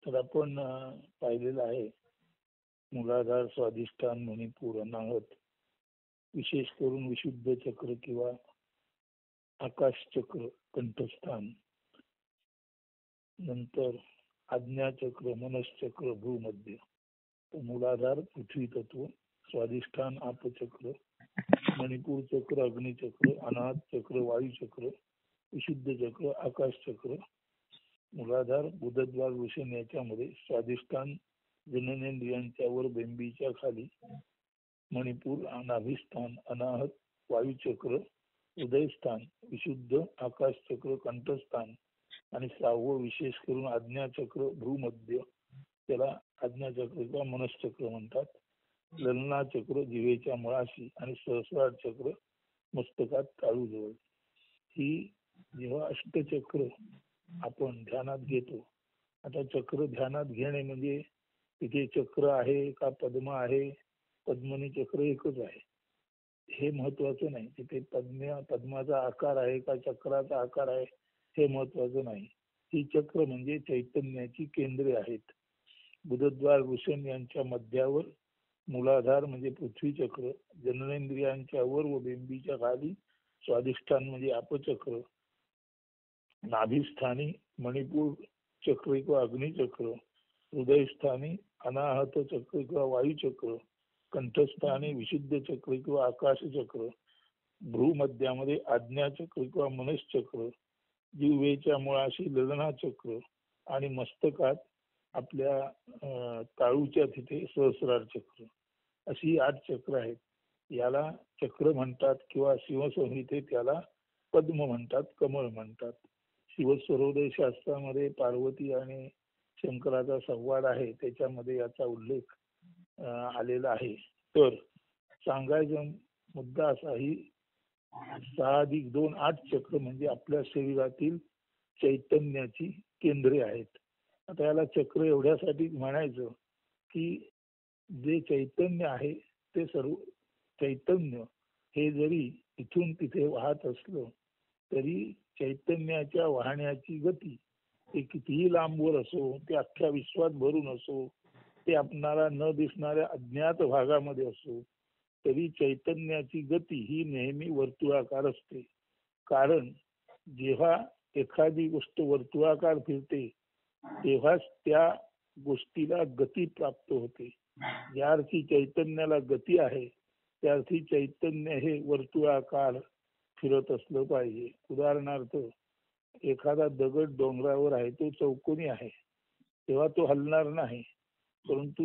तर आपण पाहिलेलं आहे मूलाधार, स्वाधिष्ठान, मणिपूर, अनाहत, विशेष करून विशुद्ध चक्र किंवा आकाश चक्र, कंठस्थान, नंतर आज्ञा चक्र, मनश्चक्र, भूमध्य. मूलाधार पृथ्वी तत्व, स्वाधिष्ठान आपचक्र, मणिपूर चक्र अग्निचक्र, अनाहत चक्र वायू चक्र, विशुद्ध चक्र आकाश चक्र. मूलाधार बुधद्वार वृषण याच्यामध्ये, स्वाधिष्ठान जननेंद्रियांच्या वर बेंबीच्या खाली, मणिपूर नाभिस्थान, अनाहत वायू चक्र, हृदयस्थान, विशुद्ध आकाश चक्र, कंठस्थान आणि 6वं विशेष करून आज्ञाचक्र भ्रूमध्य, त्याला आज्ञाचक्र किंवा मनश्चक्र म्हणतात. ललना चक्र जिव्हेच्या मुळाशी आणि सहस्रार चक्र मस्तकात ताळूजवळ. ही जेव्हा अष्टचक्र आपण ध्यानात घेतो, आता चक्र ध्यानात घेणे म्हणजे तिथे चक्र आहे का पद्म आहे, पद्मनी चक्र एकच आहे हे महत्वाचं नाही. तिथे पद्माचा आकार आहे का चक्राचा आकार आहे हे महत्वाचं नाही. ही चक्र म्हणजे चैतन्याची केंद्रे आहेत. बुधद्वार वृषण यांच्या मध्यावर मूलाधार म्हणजे पृथ्वी चक्र, जननेंद्रियांच्या वर व बेंबीच्या खाली स्वाधिष्ठान म्हणजे अपचक्र, नाभिस्थानी मणिपूर चक्र किंवा अग्निचक्र, हृदयस्थानी अनाहत चक्र किंवा वायुचक्र, कंठस्थानी विशुद्ध चक्र किंवा आकाश चक्र, भ्रूमध्यामध्ये आज्ञाचक्र किंवा मनश्चक्र, जिव्हेच्या मुळाशी ललना चक्र आणि मस्तकात आपल्या ताळूच्या तिथे सहस्रार चक्र. अशी 8 चक्र आहेत. याला चक्र म्हणतात किंवा शिवसंहितेत त्याला पद्म म्हणतात, कमळ म्हणतात. शिवस्वरोदय शास्त्रामध्ये पार्वती आणि शंकराचा संवाद आहे, त्याच्यामध्ये याचा उल्लेख आलेला आहे. तर सांगायचा मुद्दा असा, ही 6+2 8 चक्र म्हणजे आपल्या शरीरातील चैतन्याची केंद्रे आहेत. आता याला चक्र एवढ्यासाठी म्हणायचं की जे चैतन्य आहे ते सर्व चैतन्य हे जरी इथून तिथे वाहत असलं तरी चैतन्याच्या वाहण्याची गती ते कितीही लांबवर असो, ते अख्ख्या विश्वात भरून असो, ते आपणाला न दिसणाऱ्या अज्ञात भागामध्ये असो, तरी चैतन्याची गती ही नेहमी वर्तुळाकार असते. कारण जेव्हा एखादी गोष्ट वर्तुळाकार फिरते तेव्हाच त्या गोष्टीला गती प्राप्त होते. ज्या अर्थी चैतन्याला गती आहे त्या अर्थी चैतन्य हे वर्तुळाकार फिरत असलं पाहिजे. उदाहरणार्थ, एखादा दगड डोंगरावर आहे, तो चौकोनी आहे तेव्हा तो हलणार नाही. परंतु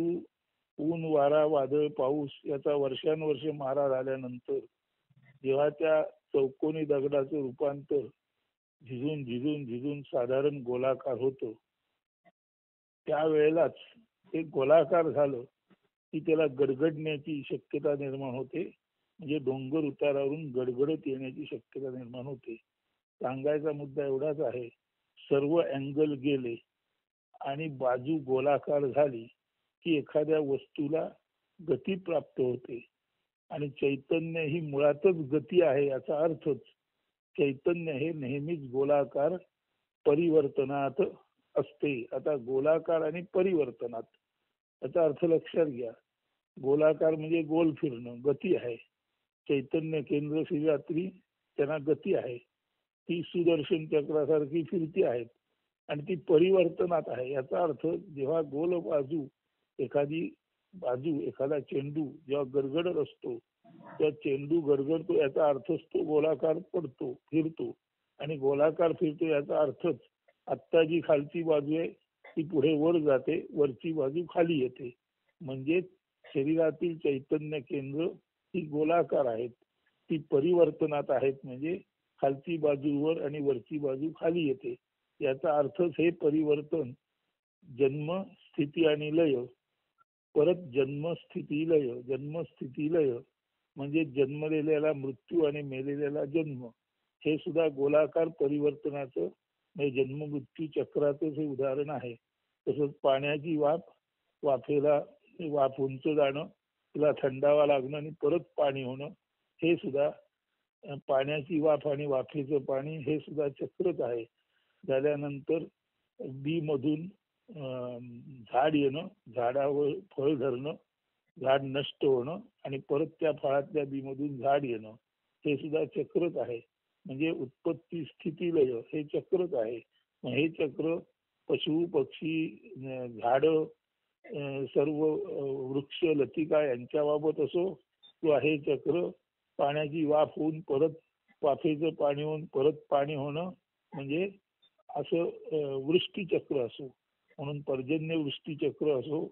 ऊन, वारा, वादळ, पाऊस याचा वर्षानुवर्षे मारा झाल्यानंतर जेव्हा त्या चौकोनी दगडाचं रूपांतर झिजून झिजून झिजून साधारण गोलाकार होतं, त्यावेळेलाच ते गोलाकार झालं की त्याला गडगडण्याची शक्यता निर्माण होते. म्हणजे डोंगर उतारावरून गडगडत येण्याची शक्यता निर्माण होते. सांगायचा मुद्दा एवढाच आहे, सर्व अँगल गेले आणि बाजू गोलाकार झाली की एखाद्या वस्तूला गती प्राप्त होते. आणि चैतन्य ही मुळातच गती आहे याचा अर्थच चैतन्य हे नेहमीच गोलाकार परिवर्तनात असते. आता गोलाकार आणि परिवर्तनात याचा अर्थ लक्षात घ्या. गोलाकार म्हणजे गोल फिरणं, गती आहे. चैतन्य केंद्र शरीरातली त्यांना गती आहे, ती सुदर्शन चक्रासारखी फिरती आहेत आणि ती परिवर्तनात आहे. याचा अर्थ जेव्हा गोल बाजू एखादा चेंडू जेव्हा गडगडत असतो त्या चेंडू गडगडतो याचा अर्थच तो गोलाकार पडतो, फिरतो. आणि गोलाकार फिरतो याचा अर्थच आत्ता जी खालची बाजू आहे ती पुढे वर जाते, वरची बाजू खाली येते. म्हणजे शरीरातील चैतन्य केंद्र ही गोलाकार आहेत, ती परिवर्तनात आहेत. म्हणजे खालची बाजू वर आणि वरची बाजू खाली येते. याचा अर्थच हे परिवर्तन जन्म, स्थिती आणि लय, परत जन्म, स्थिती, लय. जन्म, स्थिती, लय म्हणजे जन्मलेल्याला मृत्यू आणि मेलेल्याला जन्म. हे सुद्धा गोलाकार परिवर्तनाचं म्हणजे जन्म मृत्यू चक्राचंच हे उदाहरण आहे. तसंच पाण्याची वाफ उंच जाणं, तिला थंडावा लागणं आणि परत पाणी होणं, हे सुद्धा पाण्याची वाफ आणि वाफेचं पाणी हे सुद्धा चक्रच आहे. झाल्यानंतर बी मधून झाड येणं, झाडावर फळ धरणं, झाड नष्ट होणं आणि परत त्या फळातल्या बीमधून झाड येणं, हे सुद्धा चक्रच आहे. म्हणजे उत्पत्ती स्थिती लय हे चक्रच आहे. मग हे चक्र पशु पक्षी झाड सर्व वृक्ष लतिका यांच्या बाबत असो किंवा हे चक्र पाण्याची वाफ होऊन परत वाफेचं पाणी होऊन परत पाणी होणं म्हणजे असं वृष्टीचक्र असो, म्हणून पर्जन्य वृष्टीचक्र असो,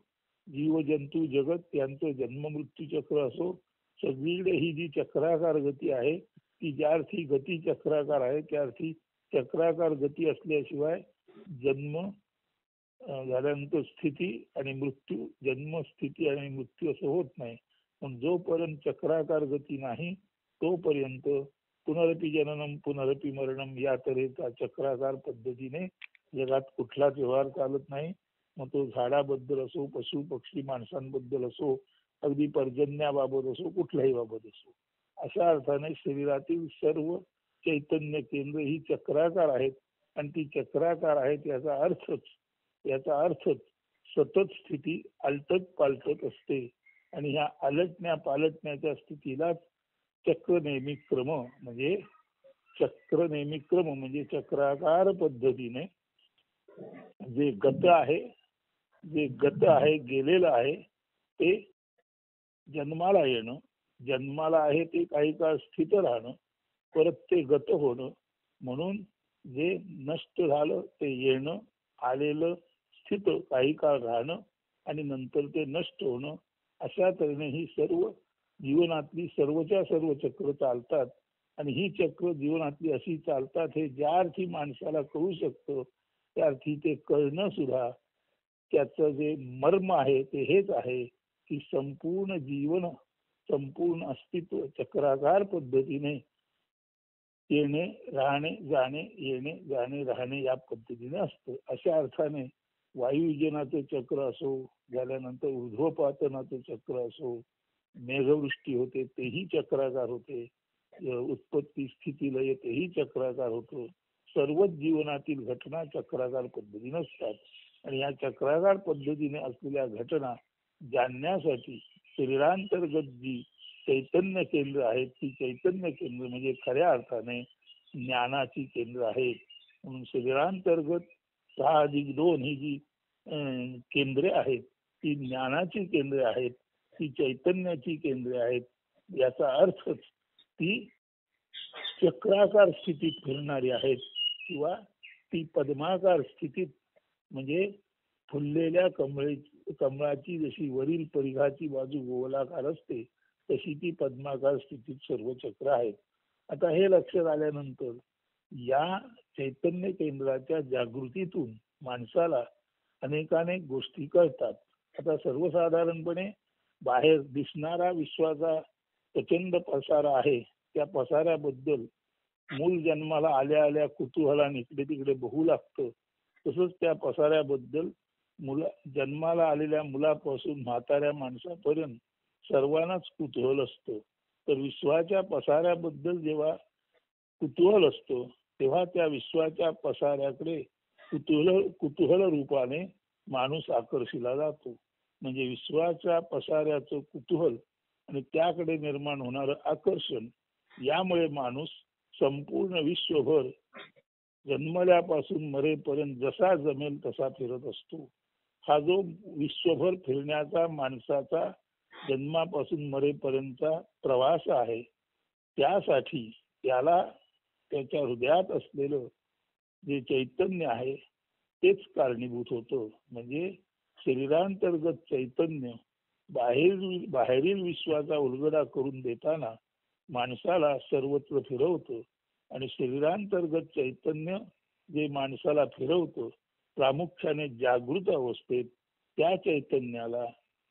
जीवजंतू जगत यांचं जन्म मृत्यू चक्र असो, सगळीकडे ही जी चक्राकार गती आहे ती ज्या अर्थी गती चक्राकार आहे त्या अर्थी चक्राकार गती असल्याशिवाय जन्म झाल्यानंतर स्थिती आणि मृत्यू, जन्म स्थिती आणि मृत्यू असं होत नाही. पण जोपर्यंत चक्राकार गती नाही तोपर्यंत पुनरपी जननम पुनरपी मरणम या तऱ्हेचा चक्राकार पद्धतीने जगात कुठलाच व्यवहार चालत नाही. मग तो झाडाबद्दल असो, पशु पक्षी माणसांबद्दल असो, अगदी पर्जन्याबाबत असो, कुठल्याही बाबत असो, अशा अर्थाने शरीरातील सर्व चैतन्य केंद्र ही चक्राकार आहेत. आणि ती चक्राकार आहेत याचा अर्थच सतत स्थिती आलटत पालटत असते. आणि ह्या आलटण्या पालटण्याच्या स्थितीलाच चक्र नेहमी क्रम म्हणजे चक्राकार पद्धतीने जे गत आहे गेलेलं आहे ते जन्माला येणं, जन्माला आहे ते काही काळ स्थित राहणं, परत ते गत होणं, म्हणून जे नष्ट झालं ते येणं, आलेलं स्थित काही काळ राहणं आणि नंतर ते नष्ट होणं, अशा तऱ्हेने ही सर्व जीवनातली सर्वच्या सर्व चक्र चालतात. आणि ही चक्र जीवनातली अशी चालतात हे ज्या अर्थी माणसाला कळू शकतं त्या अर्थी ते कळणं सुद्धा त्याचं जे मर्म आहे ते हेच आहे की संपूर्ण जीवन, संपूर्ण अस्तित्व चक्राकार पद्धतीने येणे राहणे जाणे, येणे जाणे राहणे या पद्धतीने असतं. अशा अर्थाने वायुविजनाचं चक्र असो, झाल्यानंतर ऊर्ध्वपातनाचं चक्र असो, मेघवृष्टी होते तेही चक्राकार होते, उत्पत्ती स्थिती लय तेही चक्राकार होतं. सर्वच जीवनातील घटना चक्राकार पद्धतीने असतात. आणि या चक्राकार पद्धतीने असलेल्या घटना जाणण्यासाठी शरीरांतर्गत जी चैतन्य केंद्र आहेत ती चैतन्य केंद्र म्हणजे खऱ्या अर्थाने ज्ञानाची केंद्र आहेत. म्हणून शरीरांतर्गत 6+2 ही जी केंद्रे आहेत ती ज्ञानाची केंद्रे आहेत, ती चैतन्याची केंद्रे आहेत. याचा अर्थच ती चक्राकार स्थितीत फिरणारी आहेत किंवा ती पद्माकार स्थितीत म्हणजे फुललेल्या कमळाची जशी वरील परिघाची बाजू गोलाकार असते तशी ती पद्माकार स्थितीत सर्व चक्र आहेत. आता हे लक्षात आल्यानंतर या चैतन्य केंद्राच्या जागृतीतून माणसाला अनेकानेक गोष्टी कळतात. आता सर्वसाधारणपणे बाहेर दिसणारा विश्वाचा प्रचंड पसारा आहे, त्या पसाऱ्याबद्दल मूल जन्माला आल्या आल्या कुतूहलाने इकडे तिकडे बघू लागतं. तसंच त्या पसाऱ्याबद्दल जन्माला आलेल्या मुलापासून म्हाताऱ्या माणसापर्यंत सर्वांनाच कुतूहल असतं. तर विश्वाच्या पसाऱ्याबद्दल जेव्हा कुतूहल असतो तेव्हा त्या विश्वाच्या पसाऱ्याकडे कुतूहल रूपाने माणूस आकर्षिला जातो. म्हणजे विश्वाच्या पसाऱ्याचं कुतूहल आणि त्याकडे निर्माण होणारं आकर्षण यामुळे माणूस संपूर्ण विश्वभर जन्मल्यापासून मरेपर्यंत जसा जमेल तसा फिरत असतो. हा जो विश्वभर फिरण्याचा माणसाचा जन्मापासून मरेपर्यंतचा प्रवास आहे त्यासाठी त्याला त्याच्या हृदयात असलेलं जे चैतन्य आहे तेच कारणीभूत होतं. म्हणजे शरीरांतर्गत चैतन्य बाहेरील विश्वाचा उलगडा करून देताना माणसाला सर्वत्र फिरवतं. आणि शरीरांतर्गत चैतन्य जे माणसाला फिरवतं प्रामुख्याने जागृत अवस्थेत त्या चैतन्याला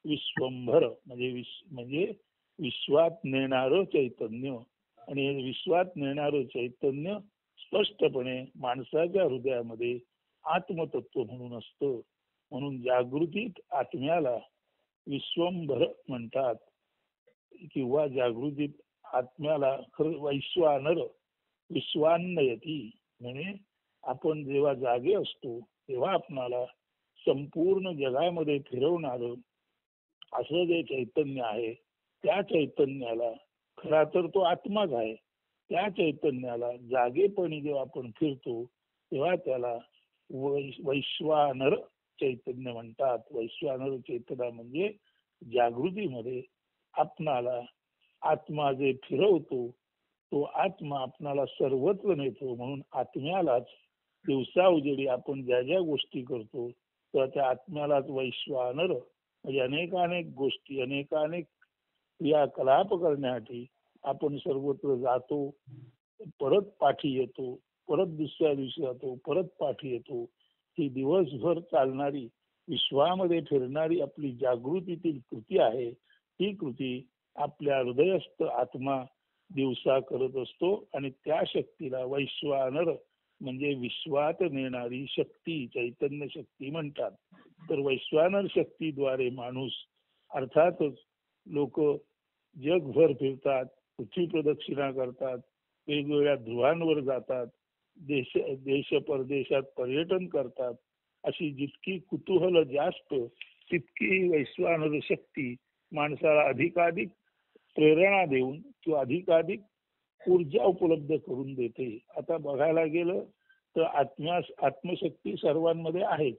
विश्वंभर म्हणजे विश्वात नेणारं चैतन्य. आणि हे विश्वात नेणारं चैतन्य स्पष्टपणे माणसाच्या हृदयामध्ये आत्मतत्व म्हणून असतं. म्हणून जागृतीत आत्म्याला विश्वंभर म्हणतात किंवा जागृतीत आत्म्याला खरं वैश्वानर विश्वान्नयती. म्हणजे आपण जेव्हा जागे असतो तेव्हा आपणाला संपूर्ण जगामध्ये फिरवणारं असं जे चैतन्य आहे, त्या चैतन्याला, खरा तर तो आत्माच आहे, त्या चैतन्याला जागेपणी जेव्हा आपण फिरतो तेव्हा त्याला वैश्वानर चैतन्य म्हणतात. वैश्वानर चैतन्य म्हणजे जागृतीमध्ये आपणाला आत्मा जे फिरवतो तो आत्मा आपणाला सर्वत्र नेतो. म्हणून आत्म्यालाच दिवसा उजेडी आपण ज्या ज्या गोष्टी करतो तर त्या आत्म्यालाच वैश्वानर म्हणजे अनेकानेक गोष्टी अनेकानेक क्रियाकलाप करण्यासाठी आपण सर्वत्र जातो, परत पाठी येतो, परत दुसऱ्या दिवशी जातो, परत पाठी येतो. ही दिवसभर चालणारी विश्वामध्ये फिरणारी आपली जागृतीतील कृती आहे. ही कृती आपल्या हृदयस्थ आत्मा दिवसा करत असतो आणि त्या शक्तीला वैश्वानर म्हणजे विश्वात नेणारी शक्ती, चैतन्य शक्ती म्हणतात. तर वैश्वानर शक्तीद्वारे माणूस अर्थातच लोक जगभर फिरतात, पृथ्वी प्रदक्षिणा करतात, वेगवेगळ्या ध्रुवांवर जातात, देश परदेशात पर्यटन करतात. अशी जितकी कुतूहल जास्त तितकी वैश्वानर शक्ती माणसाला अधिकाधिक प्रेरणा देऊन किंवा अधिकाधिक ऊर्जा उपलब्ध करून देते. आता बघायला गेलं तर आत्मशक्ती सर्वांमध्ये आहेच,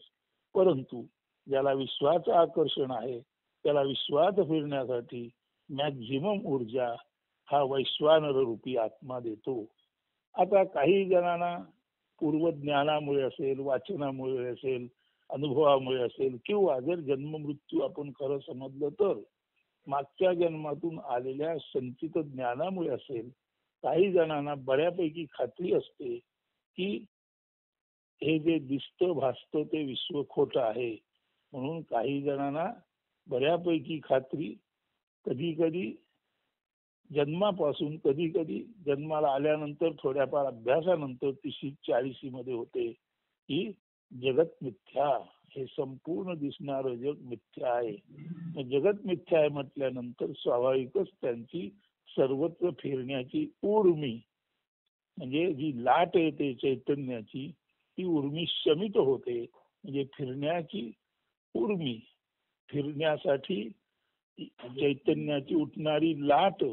परंतु ज्याला विश्वाचं आकर्षण आहे त्याला विश्वात फिरण्यासाठी मॅक्झिमम ऊर्जा हा वैश्वानर रूपी आत्मा देतो. आता काही जणांना पूर्वज्ञानामुळे असेल, वाचनामुळे असेल, अनुभवामुळे असेल किंवा जर जन्ममृत्यू आपण खरं समजलं तर मागच्या जन्मातून आलेल्या संचित ज्ञानामुळे असेल, काही जणांना बऱ्यापैकी खात्री असते की हे जे दिसतं भासतं ते विश्व खोटं आहे. म्हणून काही जणांना बऱ्यापैकी खात्री कधी कधी जन्मापासून, कधी कधी जन्माला आल्यानंतर थोड्याफार अभ्यासानंतर 30-40 मध्ये होते की जगत मिथ्या, हे संपूर्ण दिसणारं जग मिथ्या आहे. जगत मिथ्या आहे म्हटल्यानंतर स्वाभाविकच त्यांची सर्वत्र फिरण्याची उर्मी म्हणजे जी लाट येते चैतन्याची ती उर्मी शमित होते. म्हणजे फिरण्याची उर्मी, फिरण्यासाठी चैतन्याची उठणारी लाट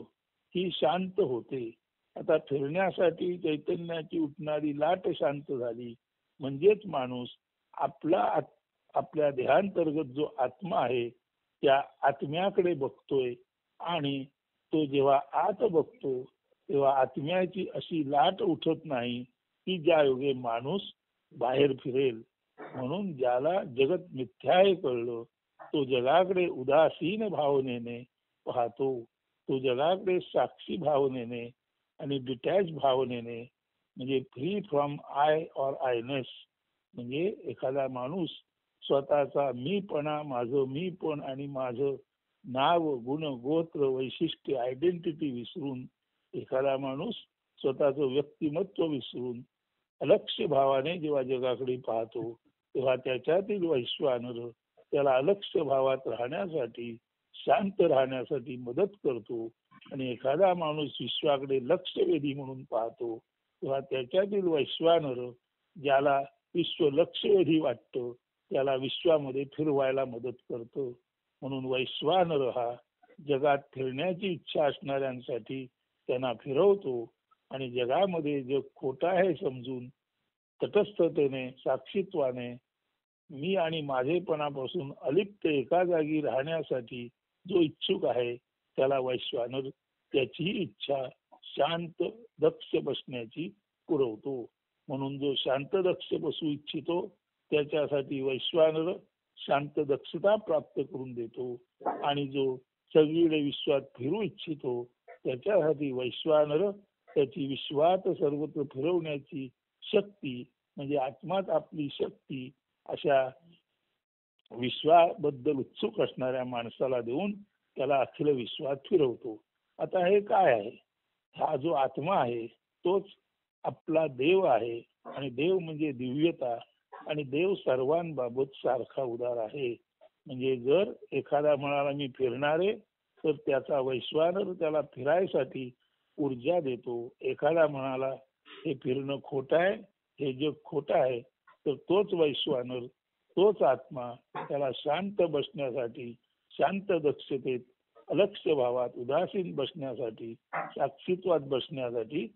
ही शांत होते. आता फिरण्यासाठी चैतन्याची उठणारी लाट शांत झाली म्हणजेच माणूस आपल्या देहांतर्गत जो आत्मा आहे त्या आत्म्याकडे बघतोय आणि तो जेव्हा आत बघतो तेव्हा आत्म्याची अशी लाट उठत नाही की ज्या योगे माणूस बाहेर फिरेल. म्हणून ज्याला जगत मिथ्या आहे कळलं तो जगाकडे उदासीन भावनेने पाहतो. तो जगाकडे साक्षी भावनेने आणि डिटॅच भावनेने म्हणजे फ्री फ्रॉम आय ऑर आयनेस म्हणजे एखादा माणूस स्वतःचा मीपणा, माझं मीपण आणि माझं नाव, गुण, गोत्र, वैशिष्ट्य, आयडेंटिटी विसरून एखादा माणूस स्वतःचं व्यक्तिमत्व विसरून अलक्ष्य भावाने जेव्हा जगाकडे पाहतो तेव्हा त्याच्यातील वैश्वानर त्याला अलक्ष्य भावात राहण्यासाठी, शांत राहण्यासाठी मदत करतो. आणि एखादा माणूस विश्वाकडे लक्षवेधी म्हणून पाहतो तेव्हा त्याच्यातील वैश्वानर ज्याला विश्व लक्षवेधी वाटतं त्याला विश्वामध्ये फिरवायला मदत करतो. म्हणून वैश्वानर हा जगात फिरण्याची इच्छा असणाऱ्यांसाठी त्यांना फिरवतो आणि जगामध्ये जग खोटं आहे समजून तटस्थतेने, साक्षीत्वाने मी आणि माझेपणापासून अलिप्त एका जागी राहण्यासाठी जो इच्छुक आहे त्याला वैश्वानर त्याची इच्छा शांत दक्ष बसण्याची पुरवतो. म्हणून जो शांत दक्ष बसू इच्छितो त्याच्यासाठी वैश्वानर शांत दक्षता प्राप्त करून देतो आणि जो सगळीकडे विश्वात फिरू इच्छितो त्याच्यासाठी वैश्वानर त्याची विश्वात सर्वत्र फिरवण्याची शक्ती म्हणजे आत्माच आपली शक्ती अशा विश्वाबद्दल उत्सुक असणाऱ्या माणसाला देऊन त्याला अखिल विश्वात फिरवतो. आता हे काय आहे? हा जो आत्मा आहे तोच आपला देव आहे आणि देव म्हणजे दिव्यता आणि देव सर्वांबाबत सारखा उदार आहे. म्हणजे जर एखादा म्हणाला मी फिरणार आहे तर त्याचा वैश्वानर त्याला फिरायसाठी ऊर्जा देतो. एखादा म्हणाला हे फिरणं खोटं आहे, हे जग खोटं आहे तर तोच वैश्वानर तोच आत्मा त्याला शांत बसण्यासाठी, शांत दक्षतेत, अलक्ष भावात, उदासीन बसण्यासाठी, साक्षीत्वात बसण्यासाठी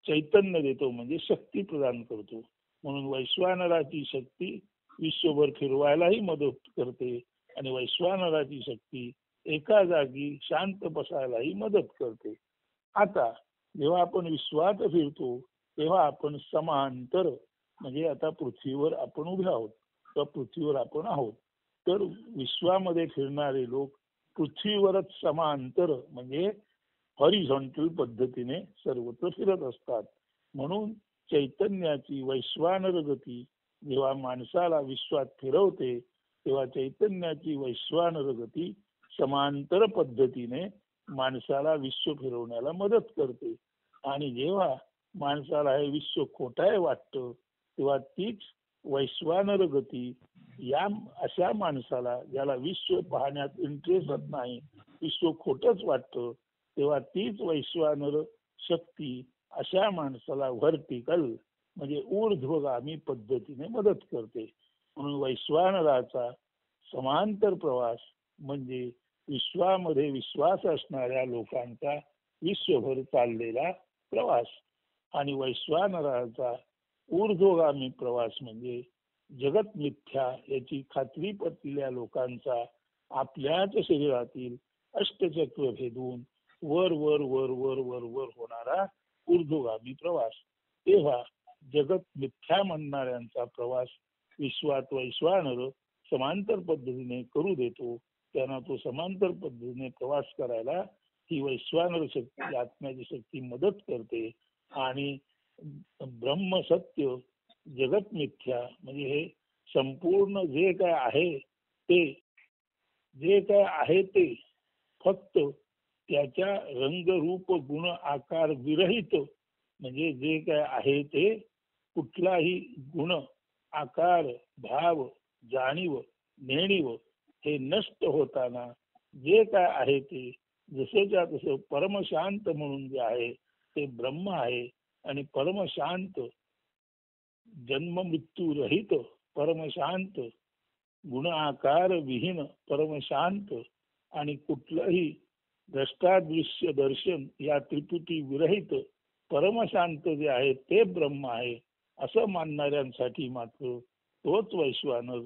चैतन्य देतो, म्हणजे शक्ती प्रदान करतो. म्हणून वैश्वानराची शक्ती विश्वभर फिरवायलाही मदत करते आणि वैश्वानराची शक्ती एका जागी शांत बसायलाही मदत करते. आता जेव्हा आपण विश्वात फिरतो तेव्हा आपण समांतर, म्हणजे आता पृथ्वीवर आपण उभे आहोत किंवा पृथ्वीवर आपण आहोत, तर विश्वामध्ये फिरणारे लोक पृथ्वीवरच समांतर म्हणजे हॉरिझॉन्टल पद्धतीने सर्वत्र फिरत असतात. म्हणून चैतन्याची वैश्वानर गती जेव्हा माणसाला विश्वात फिरवते तेव्हा चैतन्याची वैश्वानर गती समांतर पद्धतीने माणसाला विश्व फिरवण्याला मदत करते. आणि जेव्हा माणसाला हे विश्व खोटाय वाटतं तेव्हा तीच वैश्वानर गती या अशा माणसाला, ज्याला विश्व पाहण्यात इंटरेस्ट नाही, विश्व खोटच वाटतं, तेव्हा तीच वैश्वानर शक्ती अशा माणसाला व्हर्टिकल म्हणजे ऊर्ध्वगामी पद्धतीने मदत करते. म्हणून वैश्वानराचा समांतर प्रवास म्हणजे विश्वामध्ये विश्वास असणाऱ्या लोकांचा विश्वभर चाललेला प्रवास, आणि वैश्वानराचा ऊर्ध्वगामी प्रवास म्हणजे जगत मिथ्या याची खात्री पटलेल्या लोकांचा आपल्याच शरीरातील अष्टचक्र भेदून वर वर वर वर वर वर होणारा ऊर्ध्वगामी प्रवास. तेव्हा जगत मिथ्या म्हणणाऱ्यांचा प्रवास विश्वात वैश्वानर समांतर पद्धतीने करू देतो. त्यांना तो समांतर पद्धतीने प्रवास करायला ही वैश्वानर शक्ती, आत्म्याची शक्ती मदत करते. आणि ब्रह्म सत्य, जगत मिथ्या म्हणजे हे संपूर्ण जे काय आहे ते, जे काय आहे ते फक्त त्याच्या रंग रूप गुण आकार विरहित, म्हणजे जे काय आहे ते कुठलाही गुण आकार भाव जाणीव नेणीव हे नष्ट होताना जे काय आहे ते जसेच्या तसं परमशांत म्हणून जे आहे ते ब्रह्म आहे. आणि परमशांत, जन्म मृत्यू रहित परमशांत, गुण आकार विहीन परमशांत, आणि कुठलंही द्रष्टादृश्य दर्शन या त्रिपुटी विरहित परमशांत जे आहे ते ब्रह्म आहे असं मानणाऱ्यांसाठी मात्र तोच वैश्वानर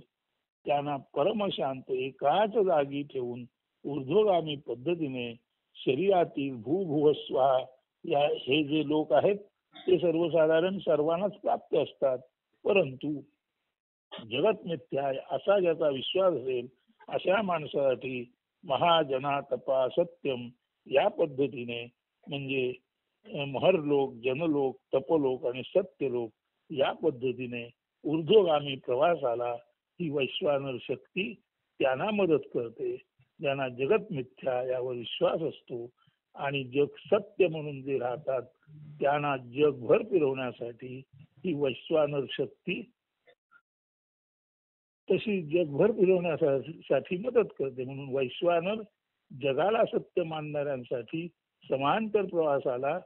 त्यांना परमशांत एकाच जागी ठेवून ऊर्ध्वगामी पद्धतीने शरीरातील भूभुवस्वा या हे जे लोक आहेत ते सर्वसाधारण सर्वांनाच प्राप्त असतात. परंतु जगत मिथ्या असा ज्याचा विश्वास असेल अशा माणसासाठी महाजना तपा सत्यम या पद्धतीने, म्हणजे महरलोक, जनलोक, तपलोक आणि सत्यलोक या पद्धतीने ऊर्ध्वगामी प्रवासाला ही वैश्वानर शक्ती त्यांना मदत करते. ज्यांना जगत मिथ्या यावर विश्वास असतो आणि जग सत्य म्हणून जे राहतात त्यांना जगभर फिरवण्यासाठी ही वैश्वानर शक्ती तशी जगभर फिरवण्यासाठी मदत करते. म्हणून वैश्वानर जगाला सत्य मानणाऱ्यांसाठी समांतर प्रवासाला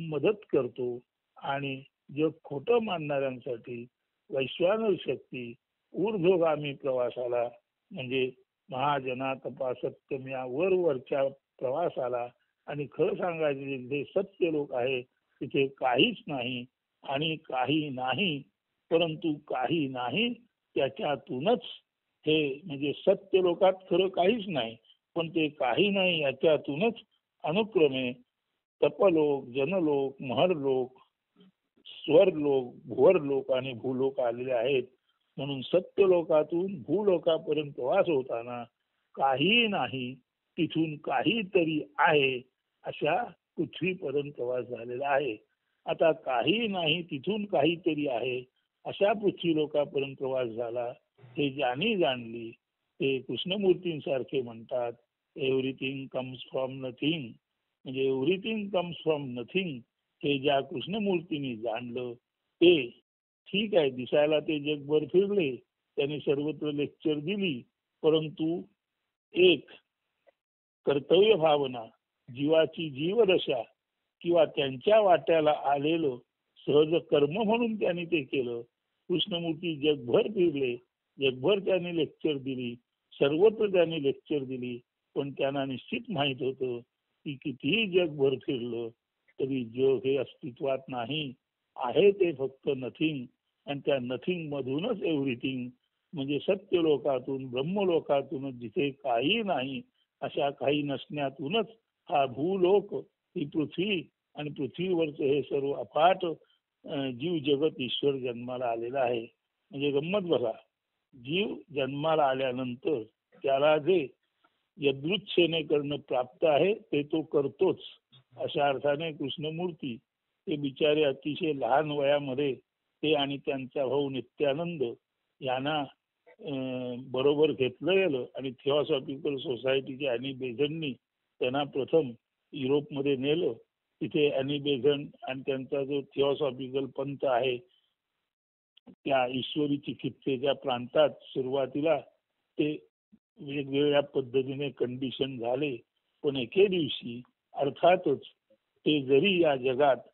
मदत करतो आणि जग खोटं मानणाऱ्यांसाठी वैश्वानर शक्ती ऊर्ध्वगामी प्रवासाला म्हणजे महाजना तपा सत्यम या वरवरच्या प्रवासाला, आणि खरं सांगायचे जे सत्य लोक आहे तिथे काहीच नाही आणि काही नाही, परंतु काही नाही त्याच्यातूनच हे, म्हणजे सत्य लोकात खरं काहीच नाही पण ते काही नाही याच्यातूनच अनुक्रमे तपलोक, जनलोक, महरलोक, स्वरलोक, भुवरलोक आणि भूलोक आलेले आहेत. म्हणून सत्यलोकातून भूलोकापर्यंत प्रवास होताना काही नाही तिथून काहीतरी आहे अशा पृथ्वीपर्यंत प्रवास झालेला आहे. आता काही नाही तिथून काहीतरी आहे अशा पृथ्वी लोकापर्यंत प्रवास झाला हे ज्यांनी जाणली ते कृष्णमूर्तींसारखे म्हणतात एव्हरीथिंग कम्स फ्रॉम नथिंग, म्हणजे एव्हरीथिंग कम्स फ्रॉम नथिंग हे ज्या कृष्णमूर्तींनी जाणलं ते ठीक आहे. दिसायला ते जगभर फिरले, त्यांनी सर्वत्र लेक्चर दिली, परंतु एक कर्तव्य भावना, जीवाची जीवदशा किंवा त्यांच्या वाट्याला आलेलं सहज कर्म म्हणून त्यांनी ते केलं, कृष्णमूर्ती जगभर फिरले, जगभर त्यांनी लेक्चर दिली, सर्वत्र त्यांनी लेक्चर दिली, पण त्यांना निश्चित माहित होतं की कितीही जगभर फिरलं तरी जग हे अस्तित्वात नाही, आहे ते फक्त नथिंग. आणि त्या नथिंग मधूनच एव्हरीथिंग, म्हणजे सत्यलोकातून ब्रह्मलोकातूनच जिथे काही नाही अशा काही नसण्यातूनच हा भूलोक, ही पृथ्वी आणि पृथ्वीवरचं हे सर्व अफाट जीव जगत ईश्वर जन्माला आलेला आहे. म्हणजे गंमत बघा, जीव जन्माला आल्यानंतर त्याला जे यदृच्छेने करणं प्राप्त आहे ते तो करतोच. अशा अर्थाने कृष्णमूर्ती ते बिचारे अतिशय लहान वयामध्ये ते आणि त्यांचा भाऊ नित्यानंद यांना बरोबर घेतलं गेलं आणि थिऑसॉफिकल सोसायटीचे अॅनी बेझंटनी त्यांना प्रथम युरोपमध्ये नेलं. तिथे अॅनी बेझंट आणि त्यांचा जो थिऑसॉफिकल पंथ आहे त्या ईश्वरी चिकित्सेच्या प्रांतात सुरुवातीला ते वेगवेगळ्या पद्धतीने कंडिशन झाले, पण एके दिवशी अर्थातच ते जरी या जगात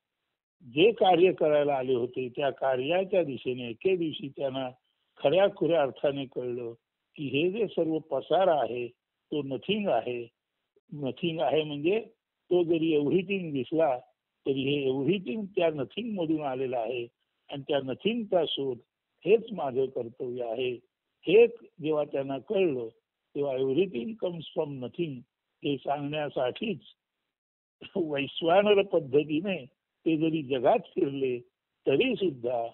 जे कार्य करायला आले होते त्या कार्याच्या दिशेने एके दिवशी त्यांना खऱ्या खुऱ्या अर्थाने कळलं की हे जे सर्व पसारा आहे तो नथिंग आहे. नथिंग आहे म्हणजे तो जरी एव्हरीथिंग दिसला तरी हे एव्हरीथिंग त्या नथिंग मधून आलेलं आहे आणि त्या नथिंगचा शोध हेच माझं कर्तव्य आहे. हे जेव्हा त्यांना कळलं तेव्हा एव्हरीथिंग कम्स फ्रॉम नथिंग हे सांगण्यासाठीच वैश्वानर पद्धतीने ते जरी जगात फिरले तरी सुद्धा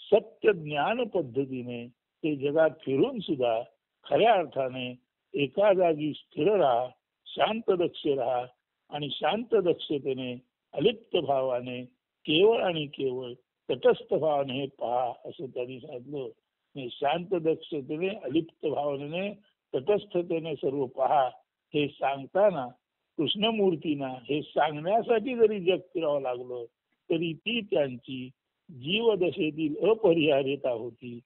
सत्य ज्ञान पद्धतीने ते जगात फिरून सुद्धा खऱ्या अर्थाने एका जागी स्थिर राहा, शांत दक्ष राहा आणि शांत दक्षतेने अलिप्त भावाने केवळ आणि केवळ तटस्थ भावाने हे पहा असं त्यांनी सांगितलं. शांत दक्षतेने अलिप्त भावनेने तटस्थतेने सर्व पहा हे सांगताना कृष्णमूर्तींना हे सांगण्यासाठी जरी जग फिरावं लागलं तरी ती त्यांची जीवदशेतील अपरिहार्यता होती.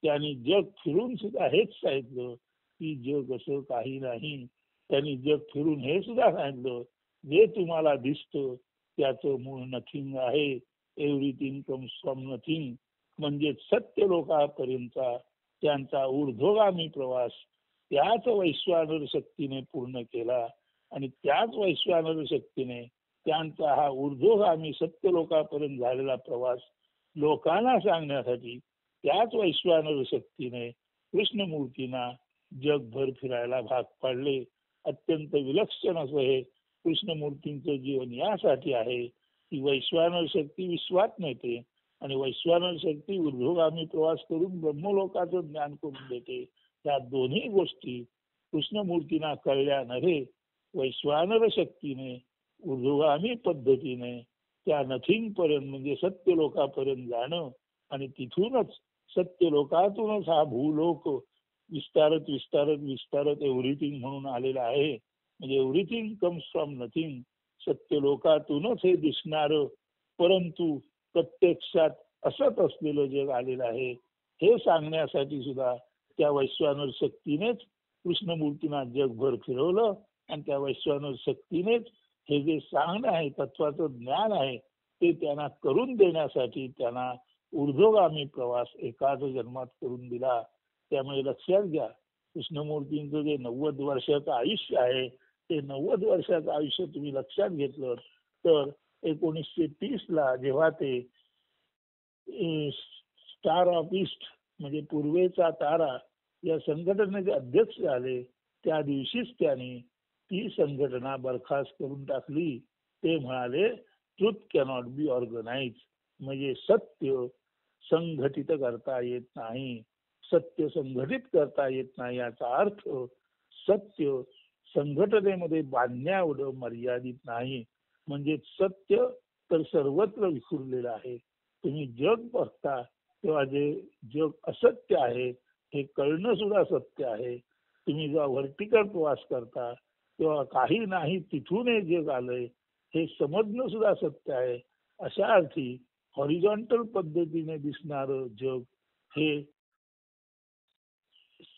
त्यांनी जग फिरून सुद्धा हेच सांगितलं की जग असं काही नाही. त्यांनी जग फिरून हे सुद्धा सांगितलं जे तुम्हाला दिसतं त्याचं मूळ नथिंग आहे. एव्हरीथिंग कम्स फ्रॉम नथिंग म्हणजे सत्य लोकांपर्यंतचा त्यांचा ऊर्ध्वगामी प्रवास त्याच वैश्वानर शक्तीने पूर्ण केला आणि त्याच वैश्वानर शक्तीने त्यांचा हा ऊर्ध्वगामी सत्य लोकांपर्यंत झालेला प्रवास लोकांना सांगण्यासाठी त्याच वैश्वानर शक्तीने कृष्णमूर्तींना जगभर फिरायला भाग पाडले. अत्यंत विलक्षण असं हे कृष्णमूर्तींचं जीवन यासाठी आहे की वैश्वानर शक्ती विश्वात नेते आणि वैश्वानर शक्ती ऊर्ध्वगामी प्रवास करून ब्रह्मलोकाचं ज्ञान करून देते. त्या दोन्ही गोष्टी कृष्णमूर्तींना कळल्या नव्हे. वैश्वानर शक्तीने ऊर्ध्वगामी पद्धतीने त्या नथिंग पर्यंत म्हणजे सत्य लोकापर्यंत जाणं आणि तिथूनच सत्य लोकातूनच हा भूलोक विस्तारत विस्तारत विस्तारत एव्हरीथिंग म्हणून आलेला आहे. म्हणजे एव्हरीथिंग कम्स फ्रॉम नथिंग. सत्य लोकातूनच हे दिसणारं परंतु प्रत्यक्षात असत असलेलं जग आलेलं आहे हे सांगण्यासाठी सुद्धा त्या वैश्वानर शक्तीनेच कृष्णमूर्तींना जगभर फिरवलं आणि त्या वैश्वानर शक्तीनेच हे जे सांगणं आहे तत्वाचं ज्ञान आहे ते त्यांना करून देण्यासाठी त्यांना ऊर्ध्वगामी प्रवास एकाच जन्मात करून दिला. त्यामुळे लक्षात घ्या कृष्णमूर्तींचं जे 90 वर्षाचं आयुष्य आहे ते 90 वर्षाचं आयुष्य तुम्ही लक्षात घेतलं तर 1930 ला जेव्हा ते स्टार ऑफ ईस्ट म्हणजे पूर्वेचा तारा या संघटनेचे अध्यक्ष झाले त्या दिवशीच त्यांनी ती संघटना बरखास्त करून टाकली. ते म्हणाले ट्रुथ कॅनॉट बी ऑर्गनाइज. म्हणजे सत्य संघटित करता येत नाही. सत्य संघटित करता येत नाही याचा अर्थ सत्य संघटनेमध्ये बांधण्या एवढं मर्यादित नाही. म्हणजे सत्य तर सर्वत्र विखुरलेलं आहे. तुम्ही जग बघता तेव्हा जे जग असत्य आहे हे कळणं सुद्धा सत्य आहे. तुम्ही जेव्हा व्हर्टिकल प्रवास करता तेव्हा काही नाही तिथून हे जग आलंय हे समजणं सुद्धा सत्य आहे. अशा अर्थी हॉरिझॉन्टल पद्धतीने दिसणारं जग हे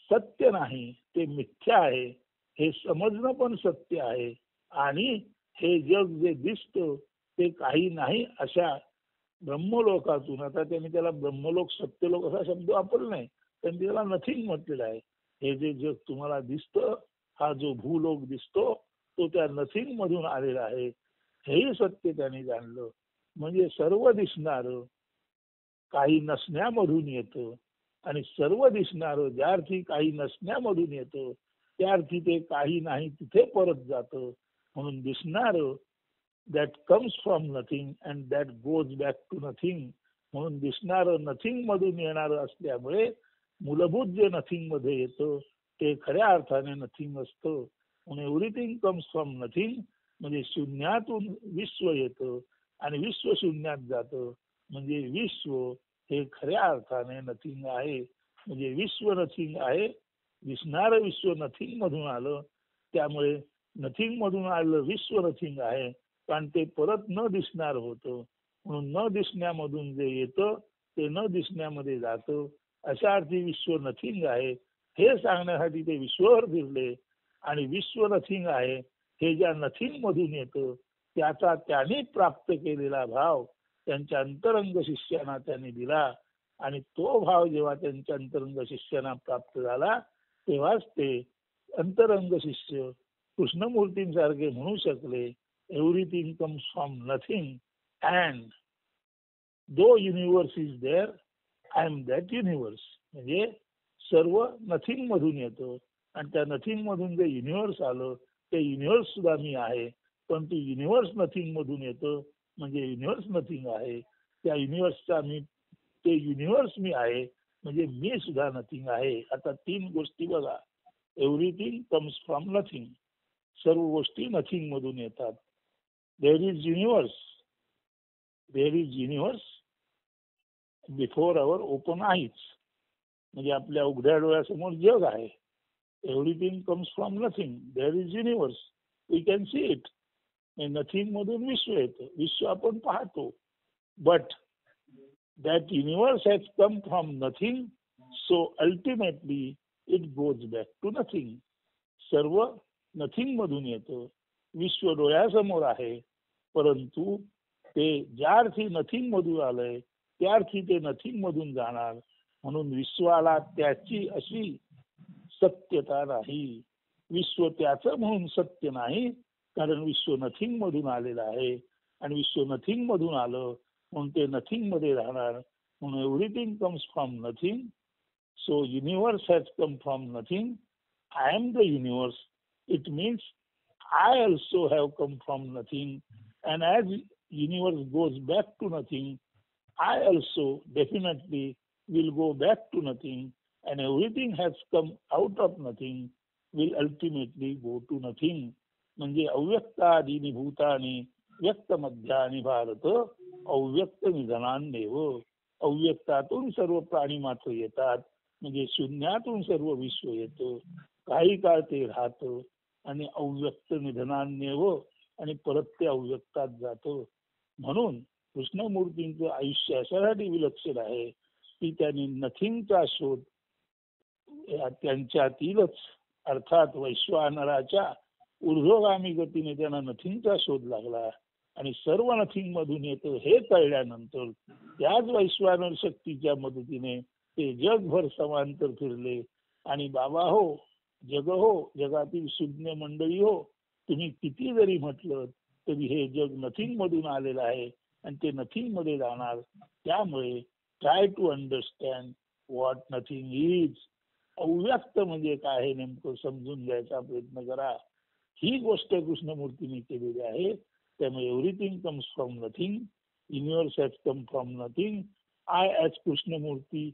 सत्य नाही, ते मिथ्या आहे हे समजणं पण सत्य आहे. आणि हे जग जे दिसतं ते काही नाही अशा ब्रह्मलोकातून, आता त्यांनी त्याला ब्रह्मलोक सत्यलोक असा शब्द वापरला नाही, त्यांनी त्याला नथिंग म्हटलेलं आहे. हे जे जग तुम्हाला दिसतं, हा जो भूलोक दिसतो, तो त्या नथिंग मधून आलेला आहे, हेही सत्य त्यांनी जाणलं. म्हणजे सर्व दिसणार काही नसण्यामधून येतं, आणि सर्व दिसणार ज्या अर्थी काही नसण्यामधून येतं, त्या अर्थी ते काही नाही तिथे परत जातं. म्हणून दिसणार that comes from nothing and that goes back to nothing. म्हणून दिसणारं नथिंग मधून येणारं असल्यामुळे मूलभूत जे नथिंग मध्ये येतं ते खऱ्या अर्थाने नथिंग असतं. म्हणून एव्हरीथिंग कम्स फ्रॉम नथिंग म्हणजे शून्यातून विश्व येतं आणि विश्व शून्यात जातं. म्हणजे विश्व हे खऱ्या अर्थाने नथिंग आहे. म्हणजे विश्व नथिंग आहे. दिसणारं विश्व नथिंग मधून आलं, त्यामुळे नथिंग मधून आलेलं विश्व नथिंग आहे, कारण ते परत न दिसणार होतं. म्हणून न दिसण्यामधून जे येतं ते न दिसण्यामध्ये जातं. अशा अर्थी विश्व नथिंग आहे हे सांगण्यासाठी ते विश्वभर फिरले. आणि विश्व नथिंग आहे हे ज्या नथिंग मधून येतं त्याचा त्यांनी प्राप्त केलेला भाव त्यांच्या अंतरंग शिष्यांना त्यांनी दिला. आणि तो भाव जेव्हा त्यांच्या अंतरंग शिष्यांना प्राप्त झाला, तेव्हाच ते अंतरंग शिष्य कृष्णमूर्तींसारखे म्हणू शकले, everything comes from nothing and though universe is there, I am that universe. म्हणजे सर्व नथिंग मधून येतं, आणि त्या नथिंग मधून जे युनिव्हर्स आलं ते युनिव्हर्स सुद्धा मी आहे. पण ते युनिव्हर्स नथिंग मधून येतं म्हणजे युनिव्हर्स नथिंग आहे. त्या युनिव्हर्सचा मी, ते युनिव्हर्स मी आहे म्हणजे मी सुद्धा नथिंग आहे. आता तीन गोष्टी बघा. एव्हरीथिंग कम्स फ्रॉम नथिंग, सर्व गोष्टी नथिंग मधून येतात. There is universe, there is universe before our open eyes. म्हणजे आपल्या उघड्या डोळ्यासमोर जग आहे. Everything comes from nothing, there is universe, we can see it. Nothing मधून विश्व येतं, विश्व आपण पाहतो. But that universe has come from nothing, so ultimately it goes back to nothing. सर्व नथिंग मधून येतं. विश्व डोळ्यासमोर आहे, परंतु ते ज्या अर्थी नथिंग मधून आलंय त्या अर्थी ते नथिंग मधून जाणार. म्हणून विश्वाला त्याची अशी सत्यता नाही. विश्व त्याचं म्हणून सत्य नाही, कारण विश्व नथिंग मधून आलेलं आहे. आणि विश्व नथिंग मधून आलं म्हणून ते नथिंग मध्ये राहणार. म्हणून everything comes from nothing, so universe has come from nothing. I am the universe. It means I also have come from nothing, and as universe goes back to nothing, I also definitely will go back to nothing. and everything has come out of nothing will ultimately go to nothing. म्हणजे अव्यक्तादीनि भूतानि व्यक्त मध्यानि भारत अव्यक्त निधनान्नेव. अव्यक्तातून सर्व प्राणी मात्र येतात, म्हणजे शून्यातून सर्व विश्व येतं. काही काळ ते राहतं आणि अव्यक्त निधनान्नेव, आणि परत ते अव्यक्तात जातं. म्हणून कृष्णमूर्तींचं आयुष्य अशासाठी विलक्षण आहे की त्यांनी नथिंगचा शोध त्यांच्यातीलच, अर्थात वैश्वानराच्या ऊर्ध्वगामी गतीने त्यांना नथिंगचा शोध लागला. आणि सर्व नथिंग मधून येतं हे कळल्यानंतर त्याच वैश्वानर शक्तीच्या मदतीने ते जगभर समांतर फिरले. आणि बाबा हो, जग हो, जगातील शून्य मंडळी हो, तुम्ही किती जरी म्हटलं तरी हे जग नथिंग मधून आलेलं आहे आणि ते नथिंग मध्ये जाणार. त्यामुळे try to understand what nothing is. अव्यक्त म्हणजे काय हे नेमकं समजून घ्यायचा प्रयत्न करा. ही गोष्ट कृष्णमूर्तींनी केलेली आहे. त्यामुळे everything comes from nothing, universe has come from nothing. I as Krishnamurti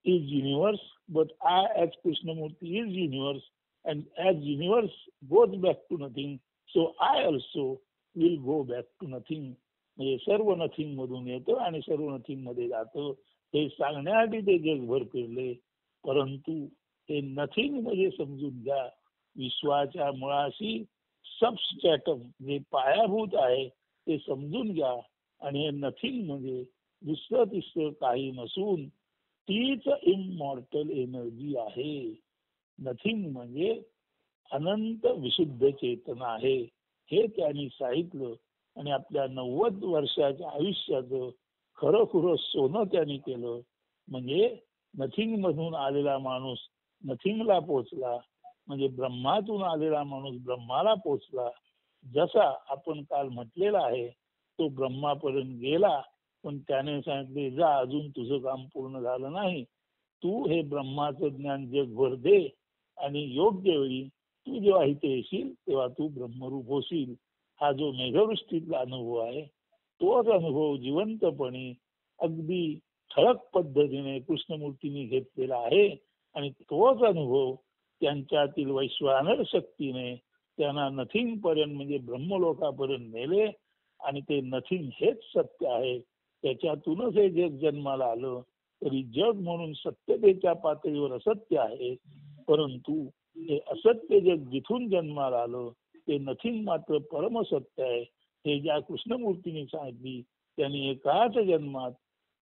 is universe, but I as Krishnamurti is universe, and as universe goes back to nothing, so I also will go back to nothing. म्हणजे सर्व nothing मधून येतं आणि सर्व nothing मध्ये जातं हे सांगण्यासाठी ते जगभर फिरले. परंतु हे नथिंग म्हणजे समजून घ्या, विश्वाच्या मुळाशी सबस्ट्रॅटम जे पायाभूत आहे ते समजून घ्या. आणि हे नथिंग म्हणजे दुसरं तिसरं काही नसून तीच इमॉर्टल एनर्जी आहे. नथिंग म्हणजे अनंत विशुद्ध चेतना आहे, हे त्यांनी सांगितलं. आणि आपल्या 90 वर्षाच्या आयुष्याचं खरं खुरं सोनं त्यांनी केलं. म्हणजे नथिंग मधून आलेला माणूस नथिंगला पोचला, म्हणजे ब्रह्मातून आलेला माणूस ब्रह्माला पोचला. जसा आपण काल म्हटलेला आहे, तो ब्रह्मापर्यंत गेला, पण त्याने सांगितले जा, अजून तुझं काम पूर्ण झालं नाही. तू हे ब्रह्माचं ज्ञान जगभर दे आणि योग्य वेळी तू जेव्हा इथे येशील तेव्हा तू ब्रह्मरूप होशील. हा जो मेघवृष्टीतला अनुभव आहे, तोच अनुभव जिवंतपणे अगदी ठळक पद्धतीने कृष्णमूर्तींनी घेतलेला आहे. आणि तोच अनुभव त्यांच्यातील वैश्वानर शक्तीने त्यांना नथिंग पर्यंत म्हणजे ब्रह्मलोकापर्यंत नेले. आणि ते नथिंग हेच सत्य आहे. त्याच्यातूनच हे जग जन्माला आलं. तरी जग म्हणून सत्यतेच्या पातळीवर असत्य आहे, परंतु हे असत्य जग जिथून जन्माला आलं ते नथिंग मात्र परमसत्य आहे. हे ज्या कृष्णमूर्तीने सांगितली, त्यांनी एकाच जन्मात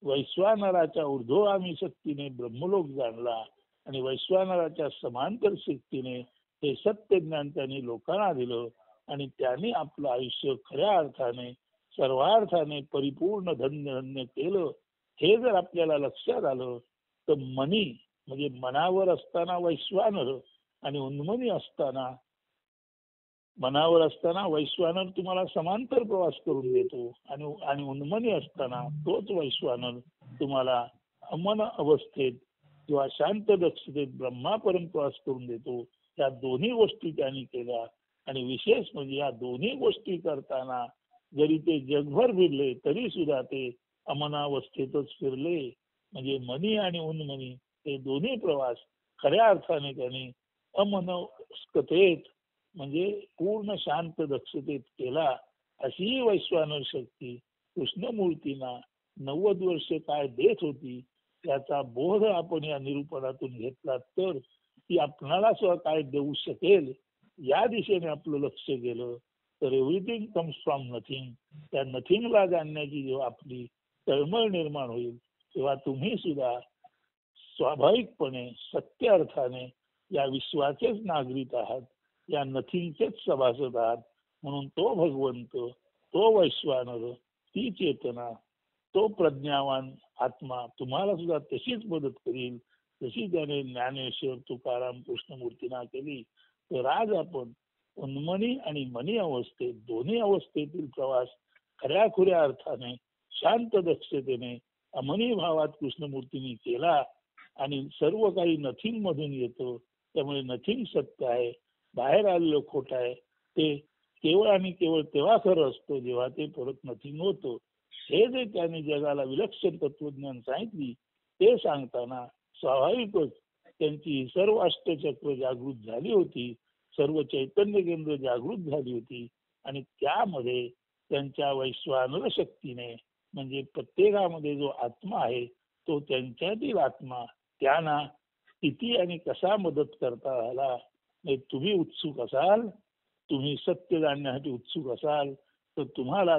वैश्वानराच्या ऊर्ध्वगामी शक्तीने ब्रह्मलोक जाणला आणि वैश्वानराच्या समांतर शक्तीने हे सत्य ज्ञान त्यांनी लोकांना दिलं. आणि त्यांनी आपलं आयुष्य खऱ्या अर्थाने सर्वार्थाने परिपूर्ण धन्य धन्य केलं. हे जर आपल्याला लक्षात आलं तर मनी म्हणजे मनावर असताना वैश्वानर आणि उन्मनी असताना वैश्वानर तुम्हाला समांतर प्रवास करून देतो आणि उन्मनी असताना तोच वैश्वानर तुम्हाला अमन अवस्थेत किंवा शांत दक्षतेत ब्रह्मापर्यंत प्रवास करून देतो. या दोन्ही गोष्टी त्यांनी केल्या. आणि विशेष म्हणजे या दोन्ही गोष्टी करताना जरी ते जगभर फिरले तरी सुद्धा ते अमनावस्थेतच फिरले. म्हणजे मनी आणि उन्मनी हे दोन्ही प्रवास खऱ्या अर्थाने त्यांनी अमनस्कतेत म्हणजे पूर्ण शांत दक्षतेत केला. अशी वैश्वानर शक्ती कृष्णमूर्तींना 90 वर्ष काय देत होती, त्याचा बोध आपण या निरूपणातून घेतला तर ती आपणाला सुद्धा काय देऊ शकेल या दिशेने आपलं लक्ष गेलं तर एव्हरीथिंग कम्स फ्रॉम नथिंग. त्या नथिंगला जाणण्याची जेव्हा आपली तळमळ निर्माण होईल तेव्हा तुम्ही सुद्धा स्वाभाविकपणे सत्य अर्थाने या विश्वाचेच नागरिक आहात, या नथिंगचेच सभासद आहात. म्हणून तो भगवंत, तो वैश्वानर, ती चेतना, तो प्रज्ञावान आत्मा तुम्हाला सुद्धा तशीच मदत करील जशी त्याने ज्ञानेश्वर तुकाराम कृष्णमूर्तींना केली. तर आज आपण उन्मनी आणि मनी अवस्थेत दोन्ही अवस्थेतील प्रवास खऱ्या खुऱ्या अर्थाने शांत दक्षतेने अमनी भावात कृष्णमूर्तींनी केला. आणि सर्व काही नथिंग मधून येतो, त्यामुळे नथिंग सत्य आहे, बाहेर आलेलं खोट आहे. ते केवळ आणि केवळ तेव्हा खरं असतं जेव्हा ते परत नथिंग होतं. हे जे त्यांनी जगाला विलक्षण तत्वज्ञान सांगितली ते सांगताना स्वाभाविकच त्यांची सर्व अष्टचक्र जागृत झाली होती, सर्व चैतन्य केंद्र जागृत झाली होती. आणि त्यामध्ये त्यांच्या वैश्वानर शक्तीने म्हणजे प्रत्येकामध्ये जो आत्मा आहे तो त्यांच्यातील आत्मा त्यांना किती आणि कसा मदत करता आला. तुम्ही उत्सुक असाल, तुम्ही सत्य जाणण्यासाठी उत्सुक असाल तर तुम्हाला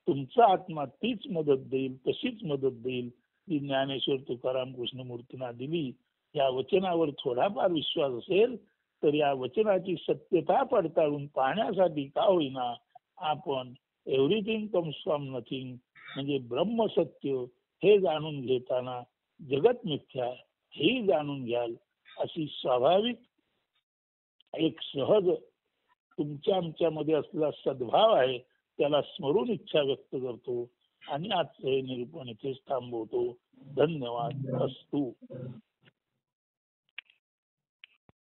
तुमचा आत्मा तीच मदत देईल, तशीच मदत देईल जी ज्ञानेश्वर तुकाराम कृष्णमूर्तींना दिली. या वचनावर थोडाफार विश्वास असेल तर या वचनाची सत्यता पडताळून पाहण्यासाठी का होईना आपण एव्हरीथिंग कम्स फ्रॉम नथिंग म्हणजे ब्रह्मसत्य हे जाणून घेताना जगत मिथ्या हेही जाणून घ्याल अशी स्वाभाविक एक सहज तुमच्या आमच्यामध्ये असलेला सद्भाव आहे त्याला स्मरून इच्छा व्यक्त करतो आणि आजचं हे निरूपण इथेच थांबवतो. धन्यवाद. अस्तु.